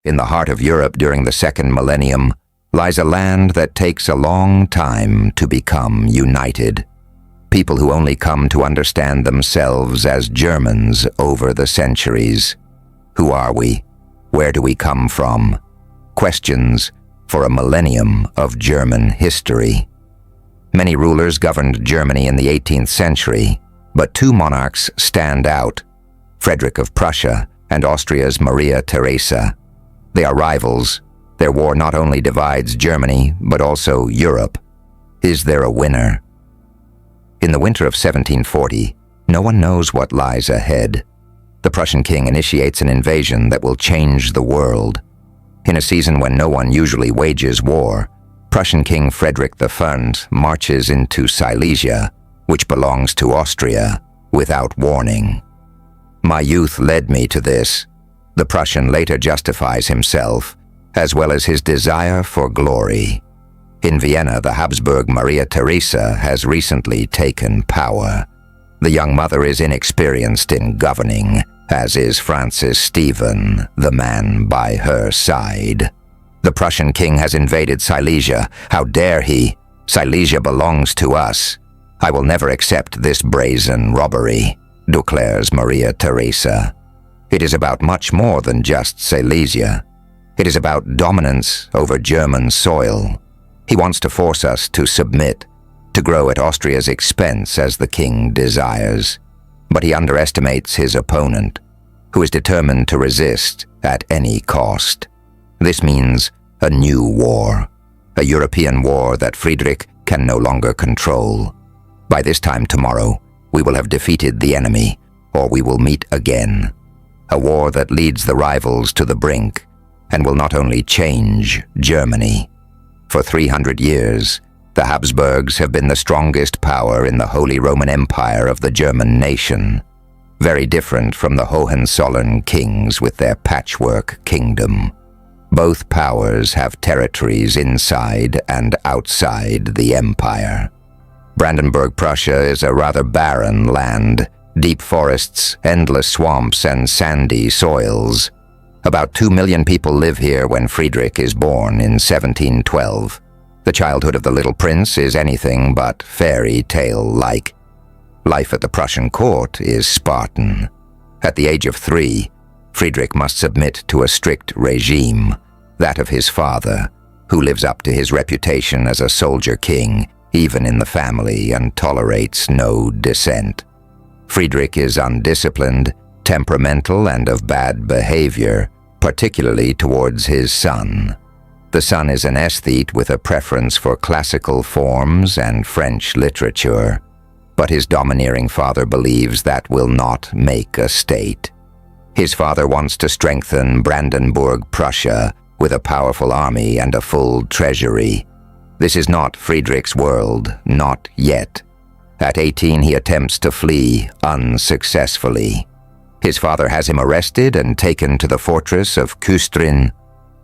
in the heart of Europe during the second millennium, lies a land that takes a long time to become united. People who only come to understand themselves as Germans over the centuries. Who are we? Where do we come from? Questions for a millennium of German history. Many rulers governed Germany in the 18th century, but two monarchs stand out: Frederick of Prussia and Austria's Maria Theresa. They are rivals. Their war not only divides Germany, but also Europe. Is there a winner? In the winter of 1740, no one knows what lies ahead. The Prussian king initiates an invasion that will change the world. In a season when no one usually wages war, Prussian King Frederick I marches into Silesia, which belongs to Austria, without warning. My youth led me to this. The Prussian later justifies himself, as well as his desire for glory. In Vienna, the Habsburg Maria Theresa has recently taken power. The young mother is inexperienced in governing, as is Francis Stephen, the man by her side. The Prussian king has invaded Silesia. How dare he? Silesia belongs to us. I will never accept this brazen robbery, declares Maria Theresa. It is about much more than just Silesia. It is about dominance over German soil. He wants to force us to submit, to grow at Austria's expense as the king desires. But he underestimates his opponent, who is determined to resist at any cost. This means a new war, a European war that Friedrich can no longer control. By this time tomorrow, we will have defeated the enemy, or we will meet again. A war that leads the rivals to the brink, and will not only change Germany. For 300 years, the Habsburgs have been the strongest power in the Holy Roman Empire of the German nation, very different from the Hohenzollern kings with their patchwork kingdom. Both powers have territories inside and outside the empire. Brandenburg Prussia is a rather barren land, deep forests, endless swamps, and sandy soils. About 2 million people live here when Friedrich is born in 1712. The childhood of the little prince is anything but fairy tale-like. Life at the Prussian court is Spartan. At the age of 3, Friedrich must submit to a strict regime, that of his father, who lives up to his reputation as a soldier king, even in the family, and tolerates no dissent. Friedrich is undisciplined, temperamental, and of bad behavior, particularly towards his son. The son is an aesthete with a preference for classical forms and French literature, but his domineering father believes that will not make a state. His father wants to strengthen Brandenburg Prussia with a powerful army and a full treasury. This is not Friedrich's world, not yet. At 18, he attempts to flee unsuccessfully. His father has him arrested and taken to the fortress of Küstrin.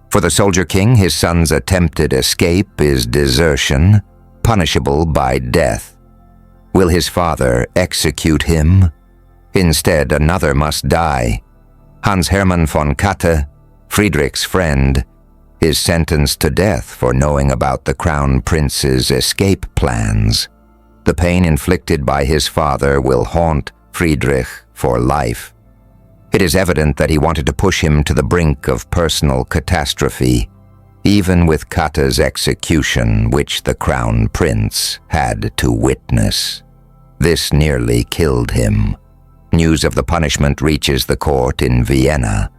For the soldier king, his son's attempted escape is desertion, punishable by death. Will his father execute him? Instead, another must die. Hans Hermann von Katte, Friedrich's friend, is sentenced to death for knowing about the crown prince's escape plans. The pain inflicted by his father will haunt Friedrich for life. It is evident that he wanted to push him to the brink of personal catastrophe, even with Katte's execution, which the crown prince had to witness. This nearly killed him. News of the punishment reaches the court in Vienna.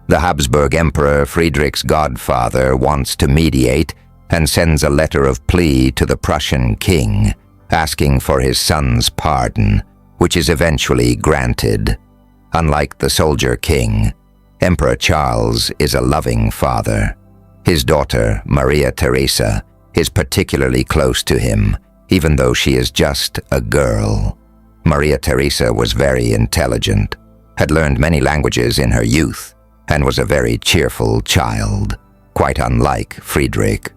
The Habsburg Emperor, Friedrich's godfather, wants to mediate and sends a letter of plea to the Prussian king, asking for his son's pardon, which is eventually granted. Unlike the soldier king, Emperor Charles is a loving father. His daughter, Maria Theresa, is particularly close to him, even though she is just a girl. Maria Theresa was very intelligent, had learned many languages in her youth, and was a very cheerful child, quite unlike Friedrich.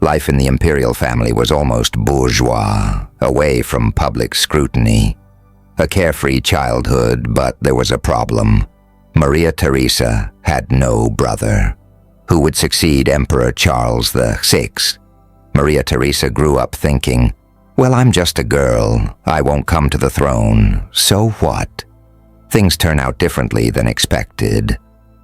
Life in the imperial family was almost bourgeois, away from public scrutiny. A carefree childhood, but there was a problem. Maria Theresa had no brother. Who would succeed Emperor Charles VI? Maria Theresa grew up thinking, well, I'm just a girl. I won't come to the throne. So what? Things turn out differently than expected.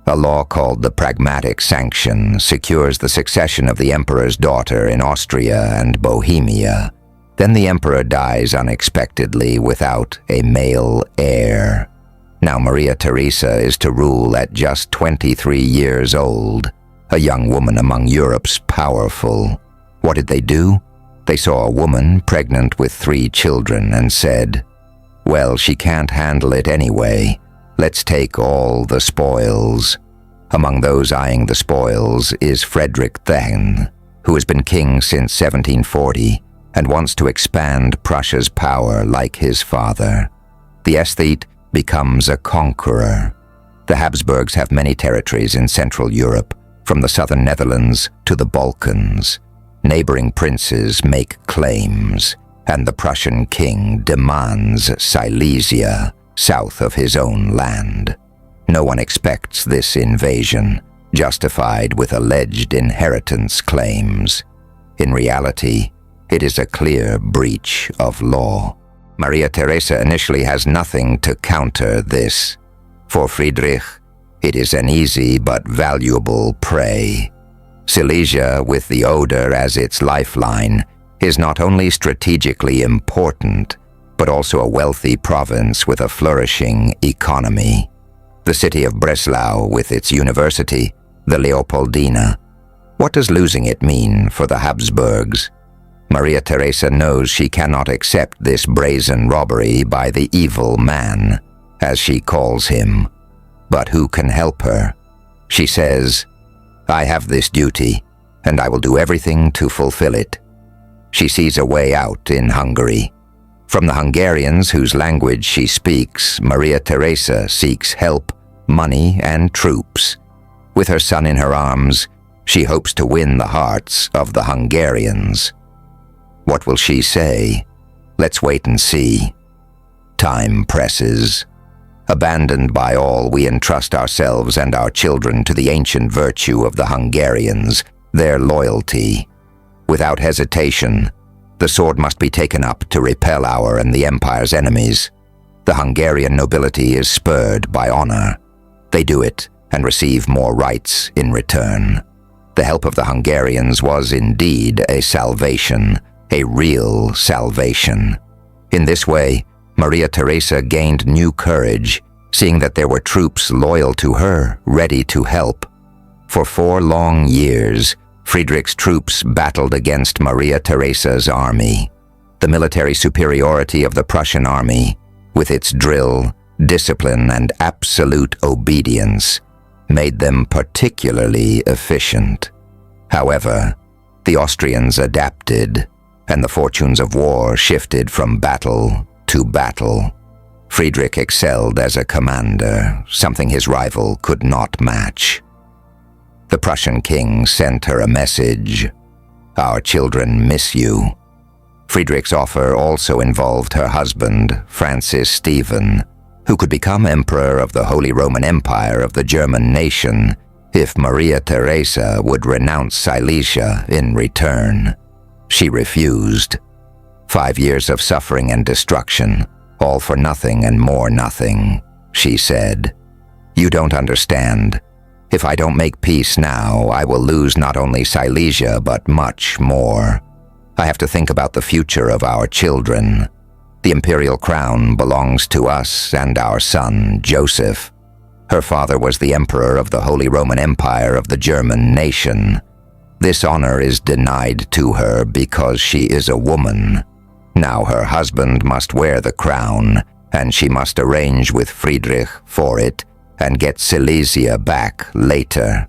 A law called the Pragmatic Sanction secures the succession of the emperor's daughter in Austria and Bohemia. Then the emperor dies unexpectedly without a male heir. Now Maria Theresa is to rule at just 23 years old, a young woman among Europe's powerful. What did they do? They saw a woman pregnant with 3 children and said, well, she can't handle it anyway. Let's take all the spoils. Among those eyeing the spoils is Frederick II, who has been king since 1740 and wants to expand Prussia's power like his father. The aesthete becomes a conqueror. The Habsburgs have many territories in Central Europe, from the southern Netherlands to the Balkans. Neighboring princes make claims, and the Prussian king demands Silesia, south of his own land. No one expects this invasion, justified with alleged inheritance claims. In reality, it is a clear breach of law. Maria Theresa initially has nothing to counter this. For Friedrich, it is an easy but valuable prey. Silesia, with the Oder as its lifeline, is not only strategically important, but also a wealthy province with a flourishing economy. The city of Breslau with its university, the Leopoldina. What does losing it mean for the Habsburgs? Maria Theresa knows she cannot accept this brazen robbery by the evil man, as she calls him. But who can help her? She says, I have this duty, and I will do everything to fulfill it. She sees a way out in Hungary. From the Hungarians whose language she speaks, Maria Theresa seeks help, money, and troops. With her son in her arms, she hopes to win the hearts of the Hungarians. What will she say? Let's wait and see. Time presses. Abandoned by all, we entrust ourselves and our children to the ancient virtue of the Hungarians, their loyalty. Without hesitation, the sword must be taken up to repel our and the empire's enemies. The Hungarian nobility is spurred by honor. They do it and receive more rights in return. The help of the Hungarians was indeed a salvation, a real salvation. In this way, Maria Theresa gained new courage, seeing that there were troops loyal to her, ready to help. For 4 long years, Friedrich's troops battled against Maria Theresa's army. The military superiority of the Prussian army, with its drill, discipline, and absolute obedience, made them particularly efficient. However, the Austrians adapted, and the fortunes of war shifted from battle to battle. Friedrich excelled as a commander, something his rival could not match. The Prussian king sent her a message. Our children miss you. Friedrich's offer also involved her husband, Francis Stephen, who could become emperor of the Holy Roman Empire of the German nation if Maria Theresa would renounce Silesia in return. She refused. 5 years of suffering and destruction, all for nothing and more nothing, she said. You don't understand. If I don't make peace now, I will lose not only Silesia, but much more. I have to think about the future of our children. The imperial crown belongs to us and our son, Joseph. Her father was the emperor of the Holy Roman Empire of the German nation. This honor is denied to her because she is a woman. Now her husband must wear the crown, and she must arrange with Friedrich for it and get Silesia back later.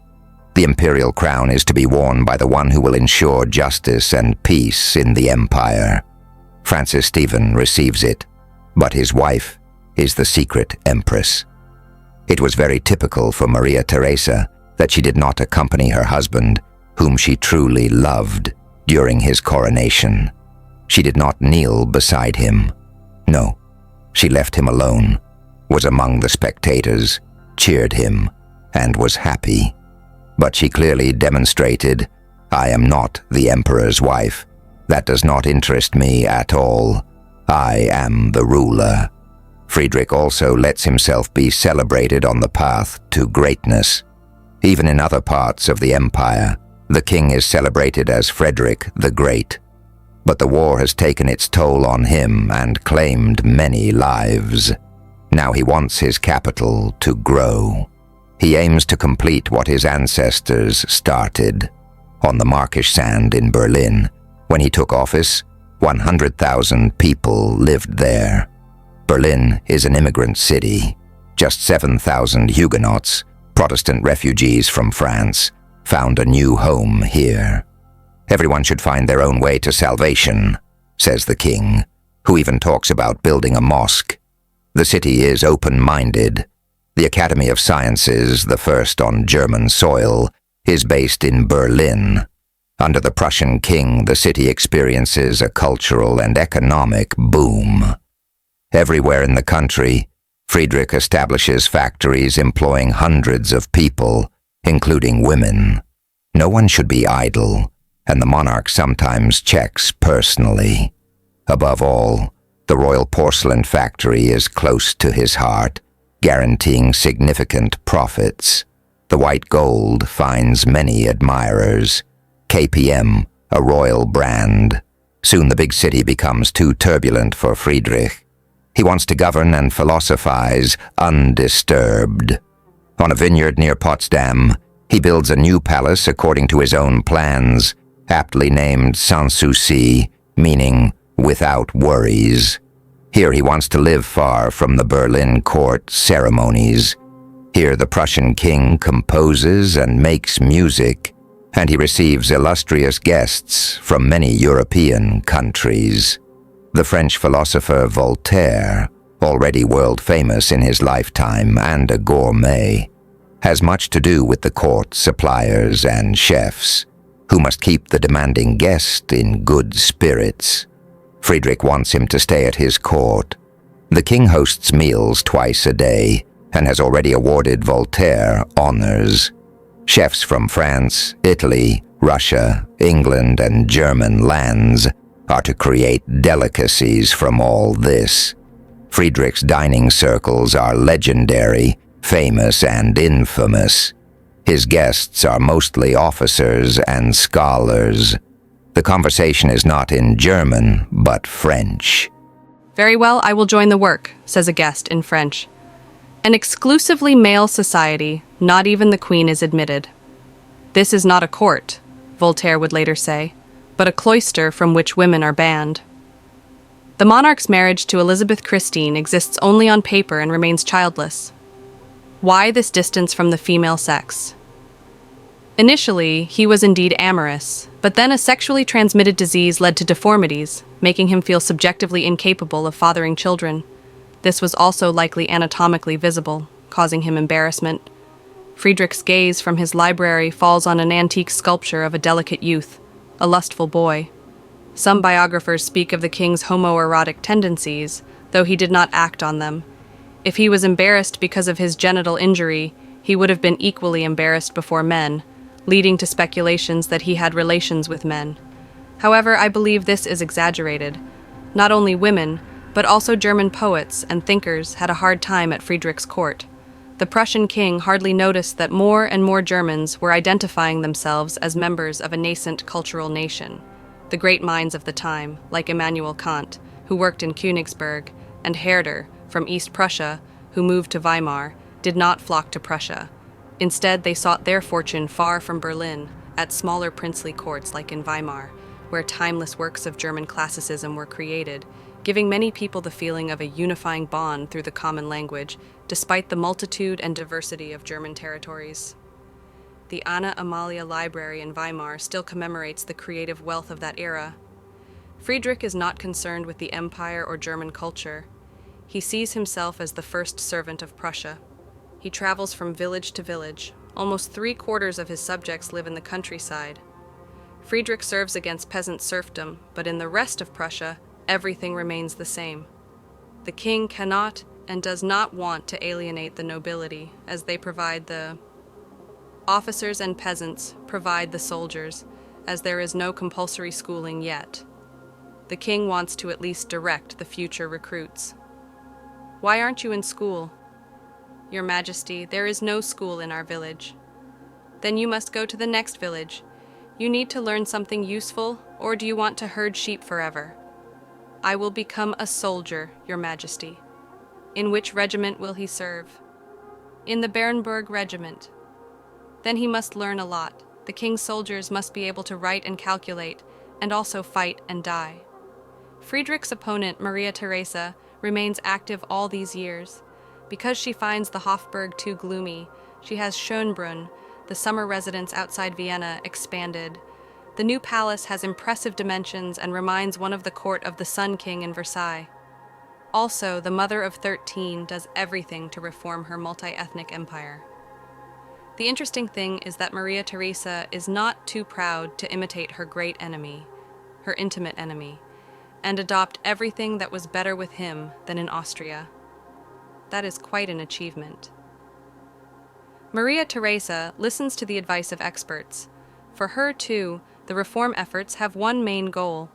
The imperial crown is to be worn by the one who will ensure justice and peace in the empire. Francis Stephen receives it, but his wife is the secret empress. It was very typical for Maria Theresa that she did not accompany her husband, whom she truly loved, during his coronation. She did not kneel beside him. No, she left him alone, was among the spectators, cheered him, and was happy. But she clearly demonstrated, "I am not the emperor's wife. That does not interest me at all. I am the ruler." Friedrich also lets himself be celebrated on the path to greatness. Even in other parts of the empire, the king is celebrated as Frederick the Great. But the war has taken its toll on him and claimed many lives. Now he wants his capital to grow. He aims to complete what his ancestors started. On the Markischsand in Berlin, when he took office, 100,000 people lived there. Berlin is an immigrant city. Just 7,000 Huguenots, Protestant refugees from France, found a new home here. "Everyone should find their own way to salvation," says the king, who even talks about building a mosque. The city is open-minded. The Academy of Sciences, the first on German soil, is based in Berlin. Under the Prussian king, the city experiences a cultural and economic boom. Everywhere in the country, Friedrich establishes factories employing hundreds of people, including women. No one should be idle, and the monarch sometimes checks personally. Above all, the royal porcelain factory is close to his heart, guaranteeing significant profits. The white gold finds many admirers. KPM, a royal brand. Soon the big city becomes too turbulent for Friedrich. He wants to govern and philosophize undisturbed. On a vineyard near Potsdam, he builds a new palace according to his own plans, aptly named Sans Souci, meaning without worries. Here he wants to live far from the Berlin court ceremonies. Here the Prussian king composes and makes music, and he receives illustrious guests from many European countries. The French philosopher Voltaire, already world-famous in his lifetime and a gourmet, has much to do with the court suppliers and chefs, who must keep the demanding guest in good spirits. Friedrich wants him to stay at his court. The king hosts meals twice a day and has already awarded Voltaire honors. Chefs from France, Italy, Russia, England, and German lands are to create delicacies from all this. Friedrich's dining circles are legendary, famous, and infamous. His guests are mostly officers and scholars. The conversation is not in German, but French. "Very well, I will join the work," says a guest in French. "An exclusively male society, not even the queen is admitted. This is not a court," Voltaire would later say, "but a cloister from which women are banned." The monarch's marriage to Elizabeth Christine exists only on paper and remains childless. Why this distance from the female sex? Initially, he was indeed amorous, but then a sexually transmitted disease led to deformities, making him feel subjectively incapable of fathering children. This was also likely anatomically visible, causing him embarrassment. Friedrich's gaze from his library falls on an antique sculpture of a delicate youth, a lustful boy. Some biographers speak of the king's homoerotic tendencies, though he did not act on them. If he was embarrassed because of his genital injury, he would have been equally embarrassed before men, leading to speculations that he had relations with men. However, I believe this is exaggerated. Not only women, but also German poets and thinkers had a hard time at Friedrich's court. The Prussian king hardly noticed that more and more Germans were identifying themselves as members of a nascent cultural nation. The great minds of the time, like Immanuel Kant, who worked in Königsberg, and Herder, from East Prussia, who moved to Weimar, did not flock to Prussia. Instead, they sought their fortune far from Berlin, at smaller princely courts like in Weimar, where timeless works of German classicism were created, giving many people the feeling of a unifying bond through the common language, despite the multitude and diversity of German territories. The Anna Amalia Library in Weimar still commemorates the creative wealth of that era. Friedrich is not concerned with the empire or German culture. He sees himself as the first servant of Prussia. He travels from village to village. Almost 3/4 of his subjects live in the countryside. Friedrich serves against peasant serfdom, but in the rest of Prussia, everything remains the same. The king cannot and does not want to alienate the nobility, as they provide the Officers and peasants provide the soldiers, as there is no compulsory schooling yet. The king wants to at least direct the future recruits. Why aren't you in school? Your Majesty, there is no school in our village. Then you must go to the next village. You need to learn something useful, or do you want to herd sheep forever? I will become a soldier, Your Majesty. In which regiment will he serve? In the Barenburg regiment. Then he must learn a lot. The king's soldiers must be able to write and calculate, and also fight and die. Friedrich's opponent, Maria Theresa, remains active all these years. Because she finds the Hofburg too gloomy, she has Schönbrunn, the summer residence outside Vienna, expanded. The new palace has impressive dimensions and reminds one of the court of the Sun King in Versailles. Also, the mother of 13 does everything to reform her multi-ethnic empire. The interesting thing is that Maria Theresa is not too proud to imitate her great enemy, her intimate enemy, and adopt everything that was better with him than in Austria. That is quite an achievement. Maria Theresa listens to the advice of experts. For her, too, the reform efforts have one main goal.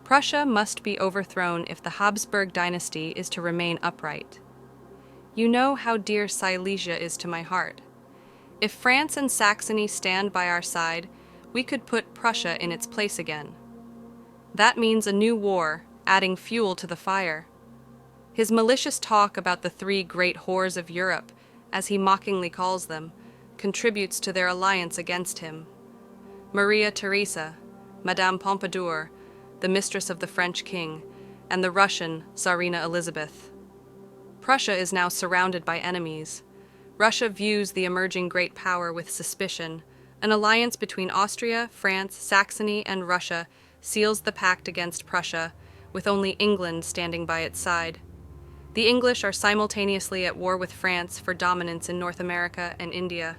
Prussia must be overthrown if the Habsburg dynasty is to remain upright. You know how dear Silesia is to my heart. If France and Saxony stand by our side, we could put Prussia in its place again. That means a new war, adding fuel to the fire. His malicious talk about the three great whores of Europe, as he mockingly calls them, contributes to their alliance against him. Maria Theresa, Madame Pompadour, the mistress of the French king, and the Russian Tsarina Elizabeth. Prussia is now surrounded by enemies. Russia views the emerging great power with suspicion. An alliance between Austria, France, Saxony, and Russia seals the pact against Prussia, with only England standing by its side. The English are simultaneously at war with France for dominance in North America and India.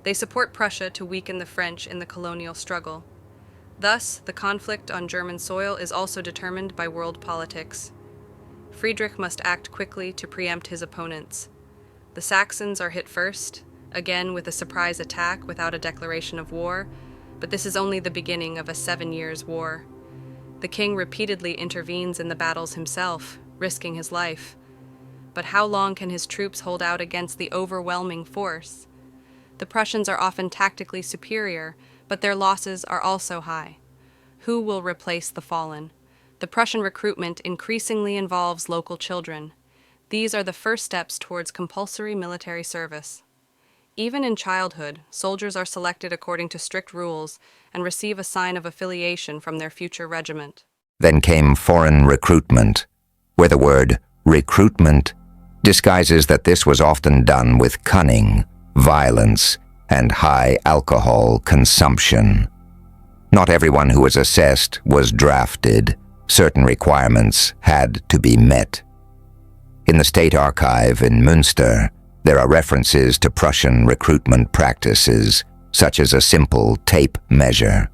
They support Prussia to weaken the French in the colonial struggle. Thus, the conflict on German soil is also determined by world politics. Friedrich must act quickly to preempt his opponents. The Saxons are hit first, again with a surprise attack without a declaration of war, but this is only the beginning of a 7 years' war. The king repeatedly intervenes in the battles himself, risking his life. But how long can his troops hold out against the overwhelming force? The Prussians are often tactically superior, but their losses are also high. Who will replace the fallen? The Prussian recruitment increasingly involves local children. These are the first steps towards compulsory military service. Even in childhood, soldiers are selected according to strict rules and receive a sign of affiliation from their future regiment. Then came foreign recruitment, where the word recruitment disguises that this was often done with cunning, violence, and high alcohol consumption. Not everyone who was assessed was drafted. Certain requirements had to be met. In the State Archive in Münster, there are references to Prussian recruitment practices, such as a simple tape measure.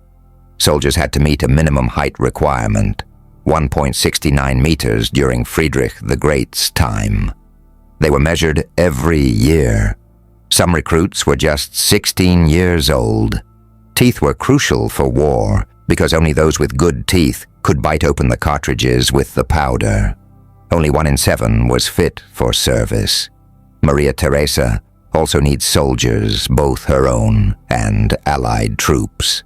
Soldiers had to meet a minimum height requirement, 1.69 meters during Friedrich the Great's time. They were measured every year. Some recruits were just 16 years old. Teeth were crucial for war, because only those with good teeth could bite open the cartridges with the powder. Only 1 in 7 was fit for service. Maria Theresa also needs soldiers, both her own and allied troops.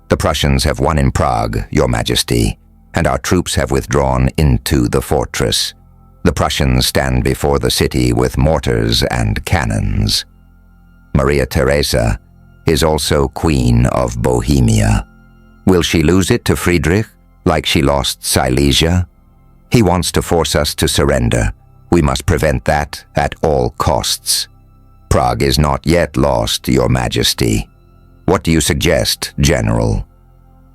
The Prussians have won in Prague, Your Majesty, and our troops have withdrawn into the fortress. The Prussians stand before the city with mortars and cannons. Maria Theresa is also Queen of Bohemia. Will she lose it to Friedrich, like she lost Silesia? He wants to force us to surrender. We must prevent that at all costs. Prague is not yet lost, Your Majesty. What do you suggest, General?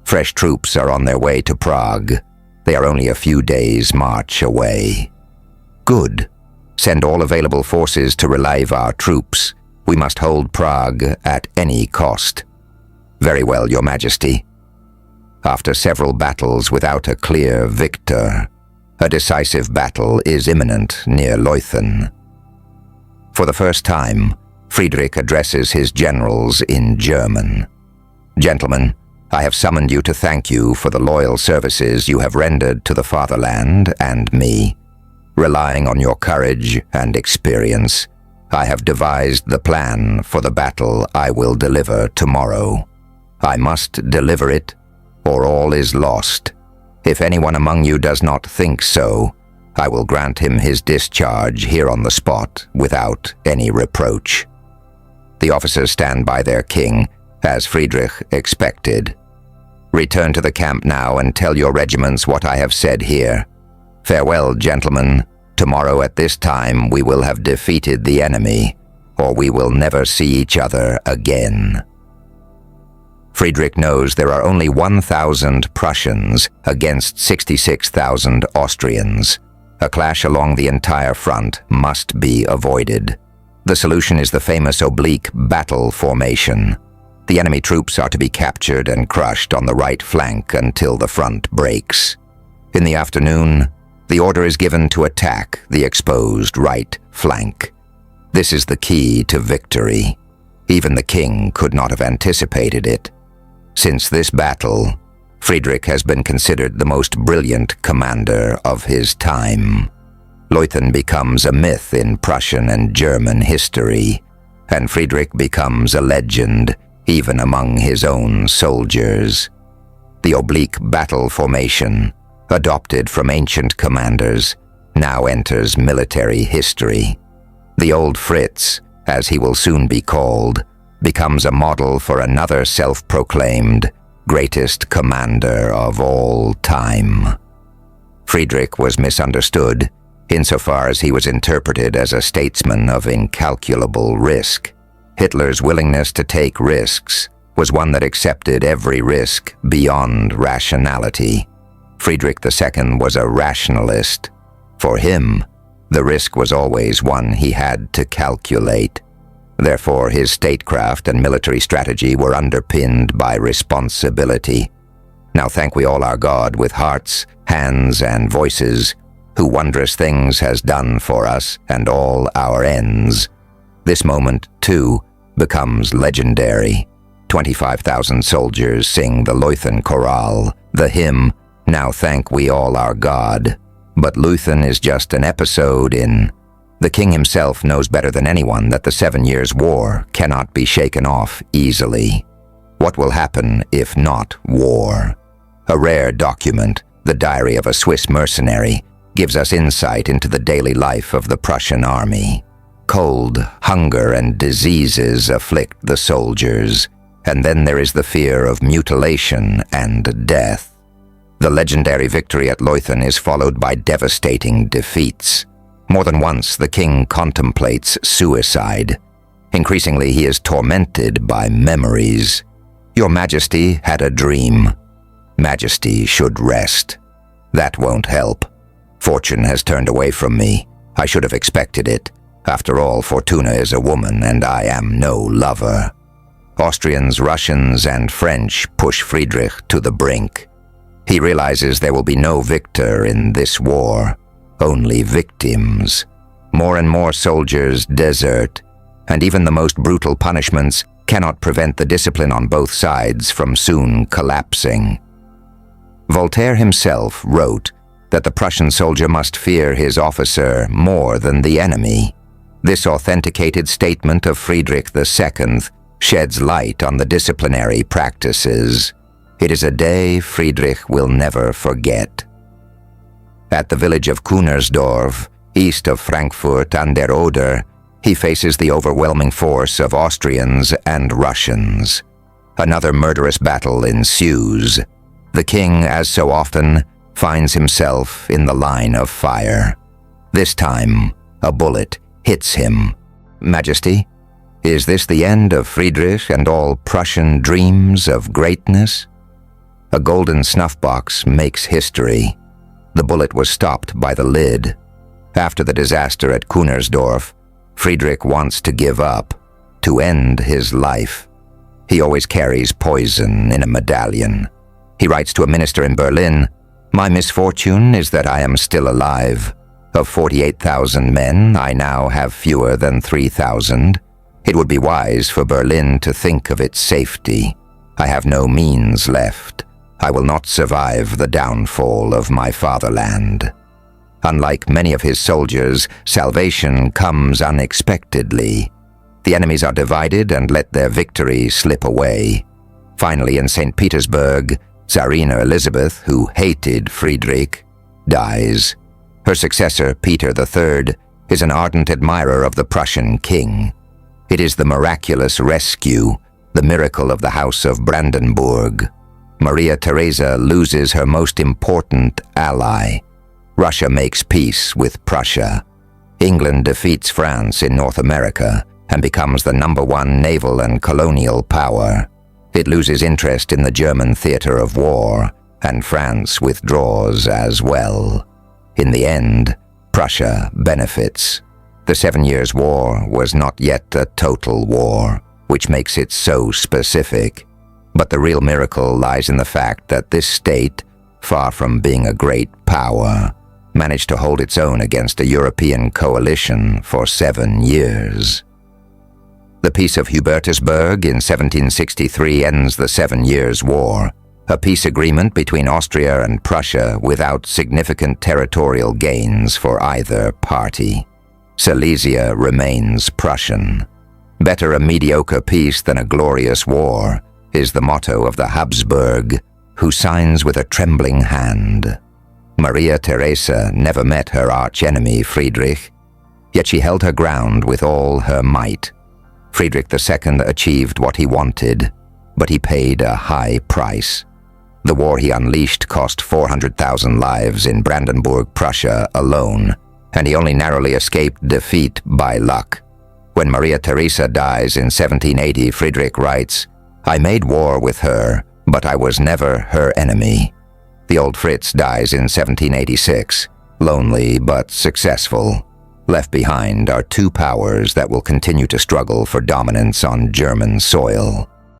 Fresh troops are on their way to Prague. They are only a few days' march away. Good. Send all available forces to relieve our troops. We must hold Prague at any cost. Very well, Your Majesty. After several battles without a clear victor, a decisive battle is imminent near Leuthen. For the first time, Friedrich addresses his generals in German. Gentlemen, I have summoned you to thank you for the loyal services you have rendered to the fatherland and me. Relying on your courage and experience, I have devised the plan for the battle I will deliver tomorrow. I must deliver it, or all is lost. If anyone among you does not think so, I will grant him his discharge here on the spot without any reproach. The officers stand by their king, as Friedrich expected. Return to the camp now and tell your regiments what I have said here. Farewell, gentlemen. Tomorrow at this time we will have defeated the enemy, or we will never see each other again. Friedrich knows there are only 1,000 Prussians against 66,000 Austrians. A clash along the entire front must be avoided. The solution is the famous oblique battle formation. The enemy troops are to be captured and crushed on the right flank until the front breaks. In the afternoon, the order is given to attack the exposed right flank. This is the key to victory. Even the king could not have anticipated it. Since this battle, Friedrich has been considered the most brilliant commander of his time. Leuthen becomes a myth in Prussian and German history, and Friedrich becomes a legend even among his own soldiers. The oblique battle formation, adopted from ancient commanders, now enters military history. The old Fritz, as he will soon be called, becomes a model for another self-proclaimed greatest commander of all time. Friedrich was misunderstood insofar as he was interpreted as a statesman of incalculable risk. Hitler's willingness to take risks was one that accepted every risk beyond rationality. Friedrich II was a rationalist. For him, the risk was always one he had to calculate. Therefore, his statecraft and military strategy were underpinned by responsibility. Now thank we all our God with hearts, hands, and voices, who wondrous things has done for us and all our ends. This moment, too, becomes legendary. 25,000 soldiers sing the Leuthen chorale, the hymn, Now Thank We All Our God. But Leuthen is just an episode in... The king himself knows better than anyone that the 7 Years' War cannot be shaken off easily. What will happen if not war? A rare document, the diary of a Swiss mercenary, gives us insight into the daily life of the Prussian army. Cold, hunger, and diseases afflict the soldiers, and then there is the fear of mutilation and death. The legendary victory at Leuthen is followed by devastating defeats. More than once, the king contemplates suicide. Increasingly, he is tormented by memories. Your Majesty had a dream. Majesty should rest. That won't help. Fortune has turned away from me. I should have expected it. After all, Fortuna is a woman, and I am no lover. Austrians, Russians, and French push Friedrich to the brink. He realizes there will be no victor in this war. Only victims. More and more soldiers desert, and even the most brutal punishments cannot prevent the discipline on both sides from soon collapsing. Voltaire himself wrote that the Prussian soldier must fear his officer more than the enemy. This authenticated statement of Friedrich II sheds light on the disciplinary practices. It is a day Friedrich will never forget. At the village of Kunersdorf, east of Frankfurt an der Oder, he faces the overwhelming force of Austrians and Russians. Another murderous battle ensues. The king, as so often, finds himself in the line of fire. This time, a bullet hits him. Majesty, is this the end of Friedrich and all Prussian dreams of greatness? A golden snuff box makes history. The bullet was stopped by the lid. After the disaster at Kunersdorf, Friedrich wants to give up, to end his life. He always carries poison in a medallion. He writes to a minister in Berlin, "My misfortune is that I am still alive. Of 48,000 men, I now have fewer than 3,000. It would be wise for Berlin to think of its safety. I have no means left. I will not survive the downfall of my fatherland. Unlike many of his soldiers, salvation comes unexpectedly. The enemies are divided and let their victory slip away. Finally, in St. Petersburg, Tsarina Elizabeth, who hated Friedrich, dies. Her successor, Peter III, is an ardent admirer of the Prussian king. It is the miraculous rescue, the miracle of the House of Brandenburg. Maria Theresa loses her most important ally. Russia makes peace with Prussia. England defeats France in North America and becomes the #1 naval and colonial power. It loses interest in the German theater of war, and France withdraws as well. In the end, Prussia benefits. The 7 Years' War was not yet a total war, which makes it so specific. But the real miracle lies in the fact that this state, far from being a great power, managed to hold its own against a European coalition for 7 years. The Peace of Hubertusburg in 1763 ends the 7 Years' War, a peace agreement between Austria and Prussia without significant territorial gains for either party. Silesia remains Prussian. Better a mediocre peace than a glorious war is the motto of the Habsburg, who signs with a trembling hand. Maria Theresa never met her archenemy Friedrich, yet she held her ground with all her might. Frederick II achieved what he wanted, but he paid a high price. The war he unleashed cost 400,000 lives in Brandenburg, Prussia alone, and he only narrowly escaped defeat by luck. When Maria Theresa dies in 1780, Friedrich writes, "I made war with her, but I was never her enemy." The old Fritz dies in 1786, lonely but successful. Left behind are two powers that will continue to struggle for dominance on German soil.